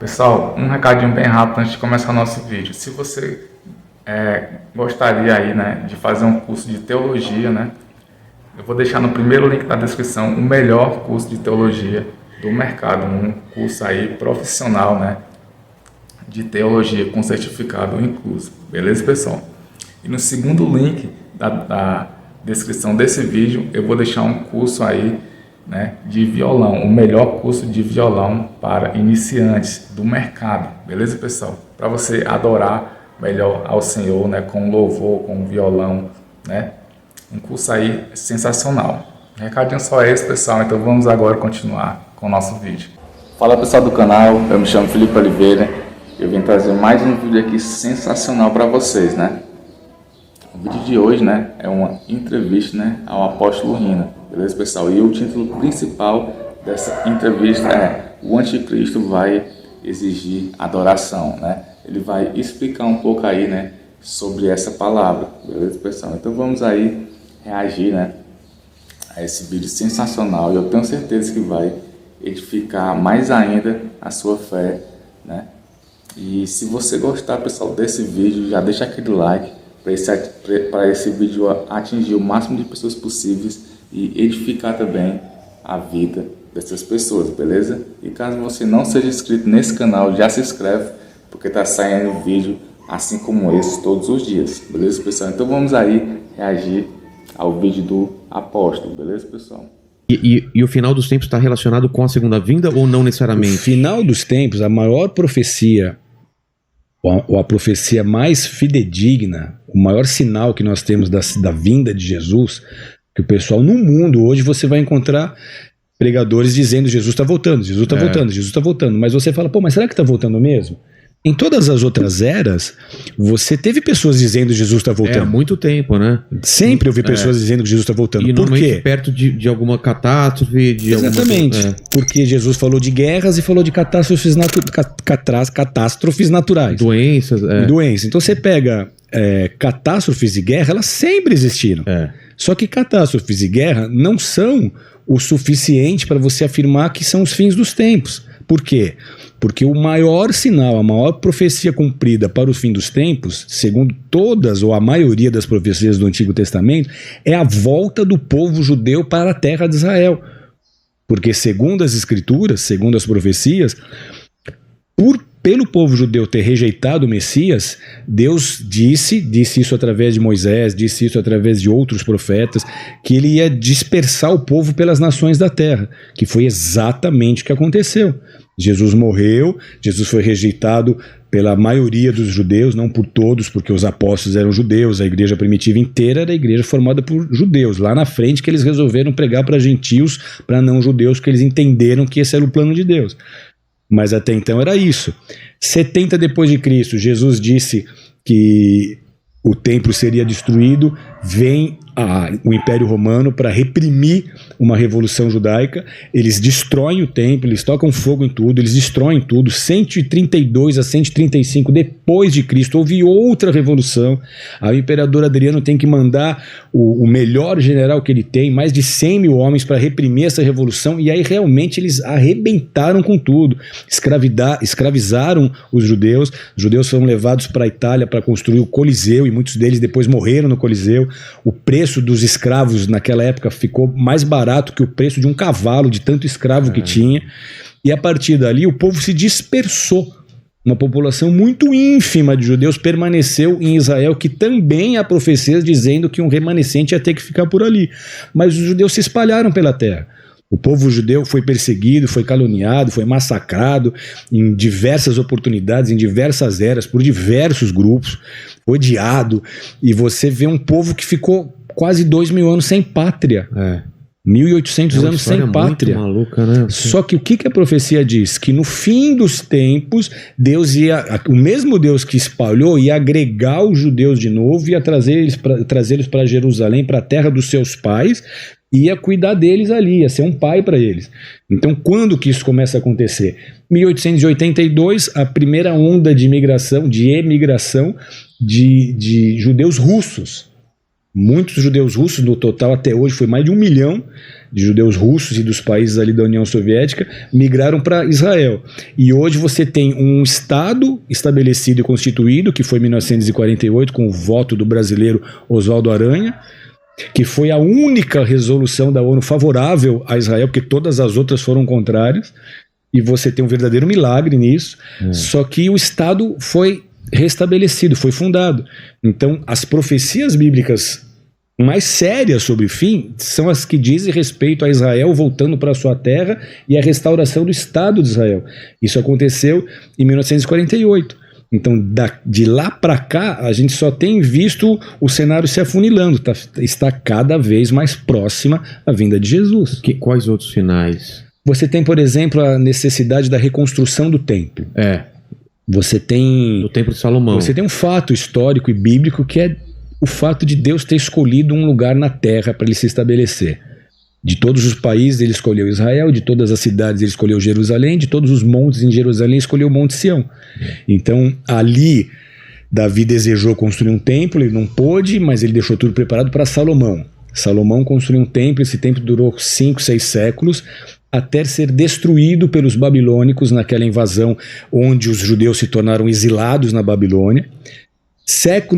Pessoal, um recadinho bem rápido antes de começar o nosso vídeo. Se você gostaria aí, né, de fazer um curso de teologia, né, eu vou deixar no primeiro link da descrição o melhor curso de teologia do mercado, um curso aí profissional, né, de teologia com certificado incluso, beleza, pessoal? E no segundo link da descrição desse vídeo eu vou deixar um curso aí, né, de violão, o melhor curso de violão para iniciantes do mercado, beleza, pessoal? Para você adorar melhor ao Senhor, né, com louvor, com violão, né? Um curso aí sensacional. Recadinho só esse, pessoal, então vamos agora continuar com o nosso vídeo. Fala, pessoal do canal, eu me chamo Felipe Oliveira, eu vim trazer mais um vídeo aqui sensacional para vocês, né? O vídeo de hoje, né, é uma entrevista, né, ao apóstolo Rina, beleza, pessoal? E o título principal dessa entrevista é: o anticristo vai exigir adoração, né? Ele vai explicar um pouco aí, né, sobre essa palavra, beleza, pessoal? Então vamos aí reagir, né, a esse vídeo sensacional, e eu tenho certeza que vai edificar mais ainda a sua fé, né? E se você gostar, pessoal, desse vídeo, já deixa aquele like para esse vídeo atingir o máximo de pessoas possíveis e edificar também a vida dessas pessoas, beleza? E caso você não seja inscrito nesse canal, já se inscreve, porque tá saindo vídeo assim como esse todos os dias, beleza, pessoal? Então vamos aí reagir ao vídeo do apóstolo, beleza, pessoal? E o final dos tempos está relacionado com a segunda vinda ou não necessariamente? O final dos tempos, a maior profecia, ou a profecia mais fidedigna, o maior sinal que nós temos da vinda de Jesus, que o pessoal no mundo hoje você vai encontrar pregadores dizendo: Jesus está voltando, Jesus está voltando, Jesus está voltando. Mas você fala: pô, mas será que está voltando mesmo? Em todas as outras eras, você teve pessoas dizendo Jesus está voltando. Há muito tempo, né? Sempre ouvi pessoas dizendo que Jesus está voltando. E Por quê? perto de alguma catástrofe. Exatamente. Porque Jesus falou de guerras e falou de catástrofes naturais. Doenças. E doenças. Então você pega catástrofes e guerra, elas sempre existiram. Só que catástrofes e guerra não são o suficiente para você afirmar que são os fins dos tempos. Por quê? Porque o maior sinal, a maior profecia cumprida para o fim dos tempos, segundo todas ou a maioria das profecias do Antigo Testamento, é a volta do povo judeu para a terra de Israel. Porque segundo as Escrituras, segundo as profecias, pelo povo judeu ter rejeitado o Messias, Deus disse isso através de Moisés, disse isso através de outros profetas, que ele ia dispersar o povo pelas nações da terra, que foi exatamente o que aconteceu. Jesus morreu, Jesus foi rejeitado pela maioria dos judeus, não por todos, porque os apóstolos eram judeus, a igreja primitiva inteira era a igreja formada por judeus. Lá na frente que eles resolveram pregar para gentios, para não judeus, que eles entenderam que esse era o plano de Deus. Mas até então era isso. 70 depois de Cristo, Jesus disse que o templo seria destruído, vem o Império Romano para reprimir uma revolução judaica, eles destroem o templo, eles tocam fogo em tudo, eles destroem tudo. 132 a 135 depois de Cristo houve outra revolução. O imperador Adriano tem que mandar o melhor general que ele tem, mais de 100 mil homens, para reprimir essa revolução, e aí realmente eles arrebentaram com tudo, escravizaram os judeus foram levados para a Itália para construir o Coliseu, e muitos deles depois morreram no Coliseu. O preço dos escravos naquela época ficou mais barato que o preço de um cavalo, de tanto escravo que tinha, e a partir dali o povo se dispersou. Uma população muito ínfima de judeus permaneceu em Israel, que também há profecias dizendo que um remanescente ia ter que ficar por ali, mas os judeus se espalharam pela terra. O povo judeu foi perseguido, foi caluniado, foi massacrado em diversas oportunidades, em diversas eras, por diversos grupos, odiado, e você vê um povo que ficou quase 2.000 anos sem pátria. 1.800 anos sem pátria. Muito maluca, né? Só que o que a profecia diz? Que no fim dos tempos, o mesmo Deus que espalhou, ia agregar os judeus de novo, ia trazê-los para Jerusalém, para a terra dos seus pais, ia cuidar deles ali, ia ser um pai para eles. Então, quando que isso começa a acontecer? 1882, a primeira onda de emigração de judeus russos. Muitos judeus russos, no total até hoje foi mais de 1 milhão de judeus russos e dos países ali da União Soviética, migraram para Israel. E hoje você tem um Estado estabelecido e constituído, que foi em 1948, com o voto do brasileiro Oswaldo Aranha, que foi a única resolução da ONU favorável a Israel, porque todas as outras foram contrárias, e você tem um verdadeiro milagre nisso, só que o Estado foi restabelecido, foi fundado. Então, as profecias bíblicas mais sérias sobre o fim são as que dizem respeito a Israel voltando para a sua terra e a restauração do Estado de Israel. Isso aconteceu em 1948. Então, de lá para cá, a gente só tem visto o cenário se afunilando, está cada vez mais próxima a vinda de Jesus. Quais outros sinais? Você tem, por exemplo, a necessidade da reconstrução do templo. Você tem... Do Templo de Salomão. Você tem um fato histórico e bíblico que é o fato de Deus ter escolhido um lugar na terra para ele se estabelecer. De todos os países ele escolheu Israel, de todas as cidades ele escolheu Jerusalém, de todos os montes em Jerusalém ele escolheu o Monte Sião. Então ali Davi desejou construir um templo, ele não pôde, mas ele deixou tudo preparado para Salomão. Salomão construiu um templo, esse templo durou 5, 6 séculos, até ser destruído pelos babilônicos naquela invasão onde os judeus se tornaram exilados na Babilônia. 70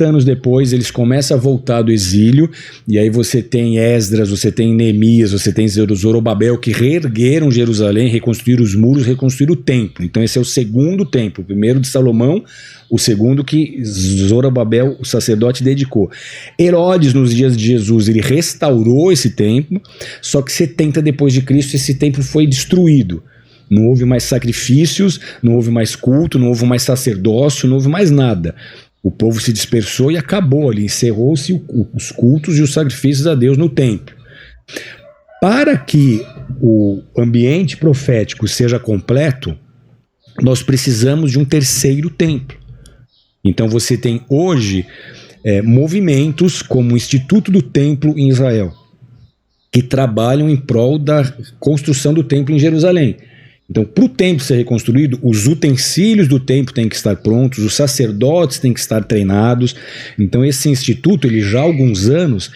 anos depois, eles começam a voltar do exílio, e aí você tem Esdras, você tem Neemias, você tem Zorobabel, que reergueram Jerusalém, reconstruíram os muros, reconstruíram o templo. Então esse é o segundo templo, o primeiro de Salomão, o segundo que Zorobabel, o sacerdote, dedicou. Herodes, nos dias de Jesus, ele restaurou esse templo, só que 70 depois de Cristo, esse templo foi destruído. Não houve mais sacrifícios, não houve mais culto, não houve mais sacerdócio, não houve mais nada. O povo se dispersou e acabou ali, encerrou-se os cultos e os sacrifícios a Deus no templo. Para que o ambiente profético seja completo, nós precisamos de um terceiro templo. Então você tem hoje movimentos como o Instituto do Templo em Israel, que trabalham em prol da construção do templo em Jerusalém. Então, para o templo ser reconstruído, os utensílios do templo têm que estar prontos, os sacerdotes têm que estar treinados. Então, esse instituto, ele já há alguns anos,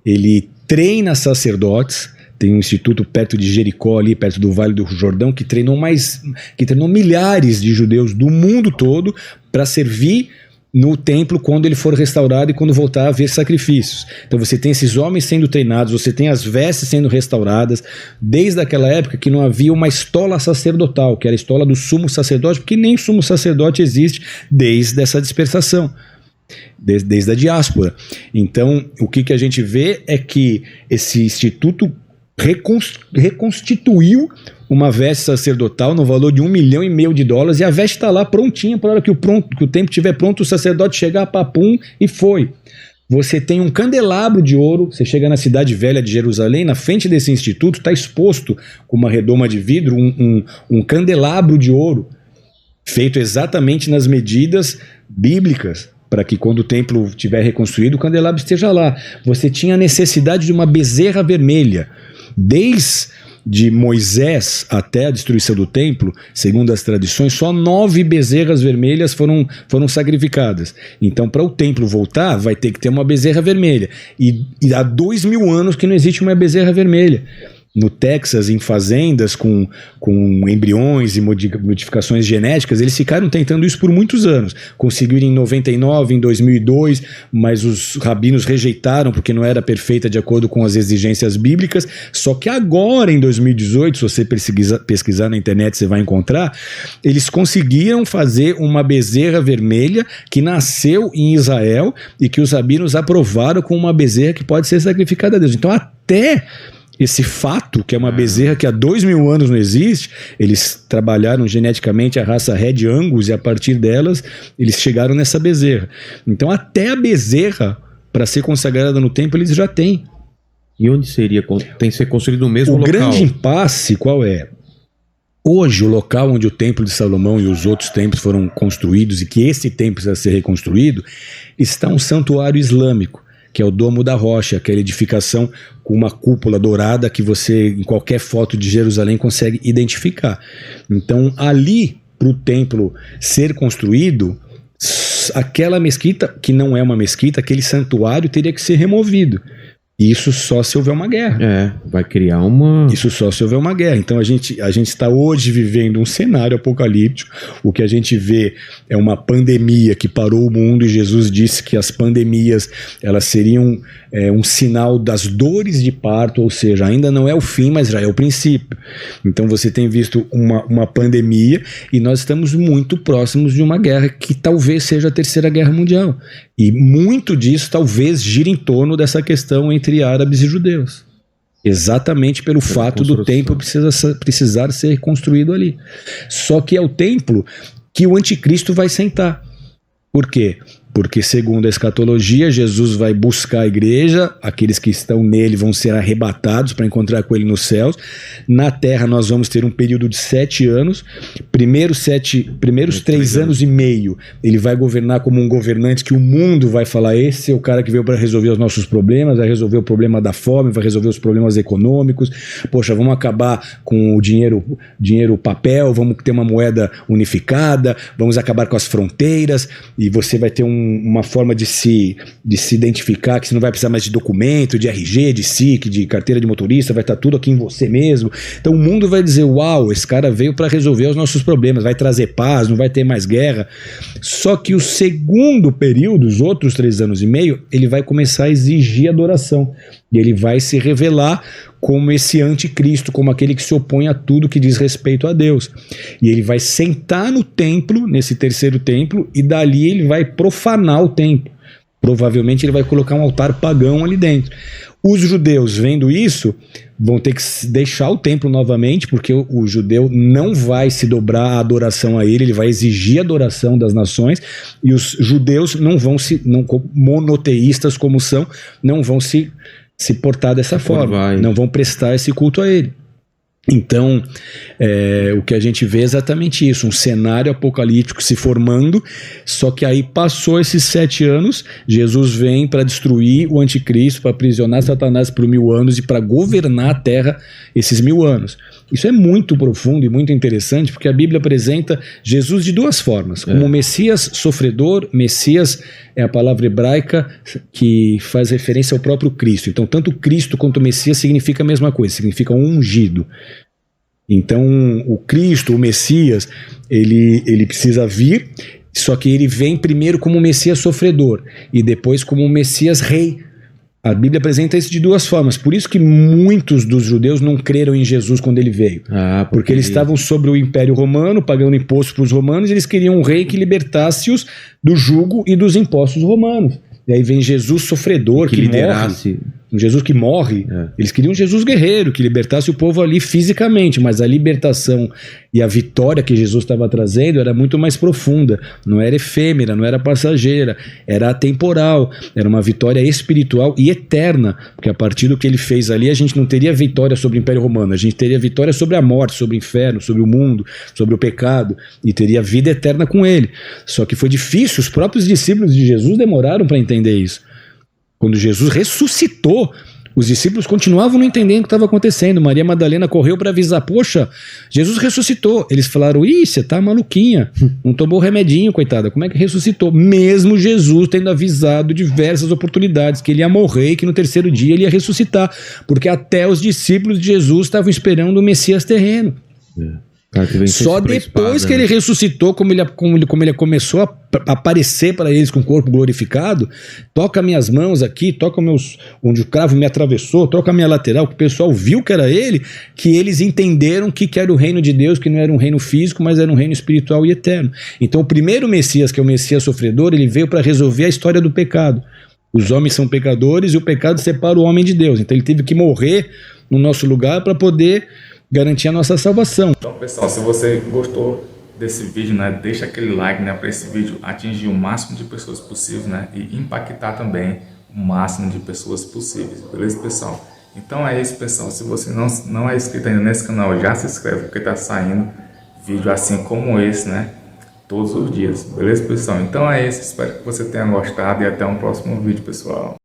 ele treina sacerdotes. Tem um instituto perto de Jericó, ali perto do Vale do Jordão, que treinou milhares de judeus do mundo todo para servir no templo quando ele for restaurado e quando voltar a haver sacrifícios. Então você tem esses homens sendo treinados, você tem as vestes sendo restauradas, desde aquela época que não havia uma estola sacerdotal, que era a estola do sumo sacerdote, porque nem sumo sacerdote existe desde essa dispersação, desde a diáspora. Então o que a gente vê é que esse instituto reconstituiu uma veste sacerdotal no valor de $1,5 milhão e a veste está lá prontinha para a hora que o templo estiver pronto, o sacerdote chegar, papum, e foi. Você tem um candelabro de ouro, você chega na cidade velha de Jerusalém, na frente desse instituto está exposto com uma redoma de vidro um candelabro de ouro, feito exatamente nas medidas bíblicas, para que quando o templo estiver reconstruído, o candelabro esteja lá. Você tinha a necessidade de uma bezerra vermelha. Desde Moisés até a destruição do templo, segundo as tradições, só 9 bezerras vermelhas foram sacrificadas. Então, para o templo voltar, vai ter que ter uma bezerra vermelha. E há 2.000 anos que não existe uma bezerra vermelha. No Texas, em fazendas com embriões e modificações genéticas, eles ficaram tentando isso por muitos anos. Conseguiram em 99, em 2002, mas os rabinos rejeitaram porque não era perfeita de acordo com as exigências bíblicas. Só que agora, em 2018, se você pesquisar na internet, você vai encontrar, eles conseguiram fazer uma bezerra vermelha que nasceu em Israel e que os rabinos aprovaram como uma bezerra que pode ser sacrificada a Deus. Então, até esse fato, que é uma bezerra que há 2.000 anos não existe, eles trabalharam geneticamente a raça Red Angus e a partir delas eles chegaram nessa bezerra. Então até a bezerra, para ser consagrada no templo, eles já têm. E onde seria? Tem que ser construído no mesmo local? O grande impasse qual é? Hoje o local onde o templo de Salomão e os outros templos foram construídos e que esse templo precisa ser reconstruído, está um santuário islâmico, que é o Domo da Rocha, aquela edificação com uma cúpula dourada que você, em qualquer foto de Jerusalém, consegue identificar. Então, ali, para o templo ser construído, aquela mesquita, que não é uma mesquita, aquele santuário teria que ser removido. Isso só se houver uma guerra. Vai criar uma... Isso só se houver uma guerra. Então a gente está hoje vivendo um cenário apocalíptico. O que a gente vê é uma pandemia que parou o mundo, e Jesus disse que as pandemias elas seriam um sinal das dores de parto, ou seja, ainda não é o fim, mas já é o princípio. Então você tem visto uma pandemia, e nós estamos muito próximos de uma guerra que talvez seja a Terceira Guerra Mundial. E muito disso talvez gire em torno dessa questão entre árabes e judeus. Exatamente pelo fato do templo precisar ser reconstruído ali. Só que é o templo que o anticristo vai sentar. Por quê? Porque, segundo a escatologia, Jesus vai buscar a igreja, aqueles que estão nele vão ser arrebatados para encontrar com ele nos céus. Na terra nós vamos ter um período de 7 anos. Primeiros 3 anos e meio, ele vai governar como um governante que o mundo vai falar: esse é o cara que veio para resolver os nossos problemas, vai resolver o problema da fome, vai resolver os problemas econômicos. Poxa, vamos acabar com o dinheiro papel, vamos ter uma moeda unificada, vamos acabar com as fronteiras, e você vai ter uma forma de se identificar, que você não vai precisar mais de documento, de RG, de SIC, de carteira de motorista, vai estar tudo aqui em você mesmo. Então o mundo vai dizer: uau, esse cara veio para resolver os nossos problemas, vai trazer paz, não vai ter mais guerra. Só que o segundo período, os outros 3 anos e meio, ele vai começar a exigir adoração, e ele vai se revelar como esse anticristo, como aquele que se opõe a tudo que diz respeito a Deus. E ele vai sentar no templo, nesse terceiro templo, e dali ele vai profanar o templo. Provavelmente ele vai colocar um altar pagão ali dentro. Os judeus, vendo isso, vão ter que deixar o templo novamente, porque o judeu não vai se dobrar à adoração a ele, ele vai exigir a adoração das nações, e os judeus monoteístas como são, não vão se portar dessa forma, não vão prestar esse culto a ele. Então, o que a gente vê é exatamente isso, um cenário apocalíptico se formando, só que aí passou esses 7 anos, Jesus vem para destruir o anticristo, para aprisionar Satanás por 1000 anos e para governar a terra esses 1000 anos. Isso é muito profundo e muito interessante, porque a Bíblia apresenta Jesus de 2 formas, como Messias sofredor. Messias é a palavra hebraica que faz referência ao próprio Cristo. Então, tanto Cristo quanto Messias significa a mesma coisa, significa um ungido. Então, o Cristo, o Messias, ele precisa vir, só que ele vem primeiro como Messias sofredor e depois como Messias rei. A Bíblia apresenta isso de 2 formas. Por isso que muitos dos judeus não creram em Jesus quando ele veio. Porque eles estavam sobre o Império Romano, pagando imposto para os romanos, e eles queriam um rei que libertasse-os do jugo e dos impostos romanos. E aí vem Jesus sofredor, que liderasse... morre. Um Jesus que morre. Eles queriam um Jesus guerreiro, que libertasse o povo ali fisicamente, mas a libertação e a vitória que Jesus estava trazendo era muito mais profunda, não era efêmera, não era passageira, era atemporal, era uma vitória espiritual e eterna, porque a partir do que ele fez ali, a gente não teria vitória sobre o Império Romano, a gente teria vitória sobre a morte, sobre o inferno, sobre o mundo, sobre o pecado, e teria vida eterna com ele. Só que foi difícil, os próprios discípulos de Jesus demoraram para entender isso. Quando Jesus ressuscitou, os discípulos continuavam não entendendo o que estava acontecendo. Maria Madalena correu para avisar: poxa, Jesus ressuscitou. Eles falaram: ih, você tá maluquinha, não tomou remedinho, coitada, como é que ressuscitou? Mesmo Jesus tendo avisado diversas oportunidades que ele ia morrer e que no 3º dia ele ia ressuscitar, porque até os discípulos de Jesus estavam esperando o Messias terreno. Só depois que ele ressuscitou, como ele começou a aparecer para eles com o corpo glorificado, toca minhas mãos aqui, toca onde o cravo me atravessou, toca a minha lateral, que o pessoal viu que era ele, que eles entenderam que era o reino de Deus, que não era um reino físico, mas era um reino espiritual e eterno. Então o primeiro Messias, que é o Messias sofredor, ele veio para resolver a história do pecado. Os homens são pecadores e o pecado separa o homem de Deus. Então ele teve que morrer no nosso lugar para poder garantir a nossa salvação. Então, pessoal, se você gostou desse vídeo, né, deixa aquele like, né, para esse vídeo atingir o máximo de pessoas possível, né, e impactar também o máximo de pessoas possíveis, beleza, pessoal? Então é isso, pessoal. Se você não é inscrito ainda nesse canal, já se inscreve, porque tá saindo vídeo assim como esse, né, todos os dias, beleza, pessoal? Então é isso, espero que você tenha gostado e até um próximo vídeo, pessoal.